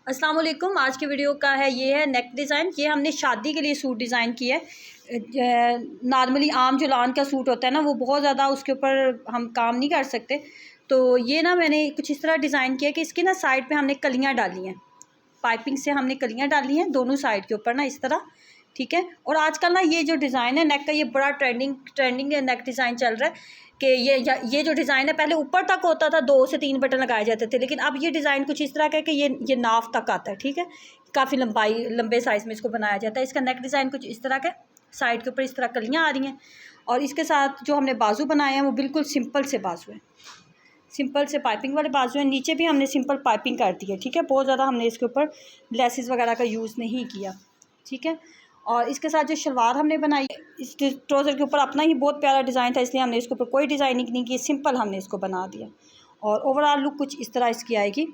अस्सलाम वालेकुम। आज की वीडियो का है ये है नेक डिज़ाइन। ये हमने शादी के लिए सूट डिज़ाइन किया है। नॉर्मली आम जो लान का सूट होता है ना, वो बहुत ज़्यादा उसके ऊपर हम काम नहीं कर सकते। तो ये ना मैंने कुछ इस तरह डिज़ाइन किया कि इसकी ना साइड पे हमने कलियाँ डाली हैं, पाइपिंग से हमने कलियाँ डाली हैं दोनों साइड के ऊपर ना, इस तरह। ठीक है। और आजकल ना ये जो डिज़ाइन है नेक का, ये बड़ा ट्रेंडिंग नेक डिज़ाइन चल रहा है कि ये जो डिज़ाइन है पहले ऊपर तक होता था, 2 से 3 बटन लगाए जाते थे, लेकिन अब ये डिज़ाइन कुछ इस तरह का है कि ये नाफ तक आता है। ठीक है। काफ़ी लंबे साइज़ में इसको बनाया जाता है। इसका नेक डिज़ाइन कुछ इस तरह का, साइड के ऊपर इस तरह कलियाँ आ रही हैं। और इसके साथ जो हमने बाजू बनाए हैं वो बिल्कुल सिंपल से बाजू है, सिंपल से पाइपिंग वाले बाजू हैं। नीचे भी हमने सिंपल पाइपिंग कर दी है। ठीक है। बहुत ज़्यादा हमने इसके ऊपर लेसिस वगैरह का यूज़ नहीं किया। ठीक है। और इसके साथ जो शलवार हमने बनाई, इस ट्राउज़र के ऊपर अपना ही बहुत प्यारा डिज़ाइन था, इसलिए हमने इसके ऊपर कोई डिज़ाइनिंग नहीं की, सिंपल हमने इसको बना दिया। और ओवरऑल लुक कुछ इस तरह इसकी आएगी।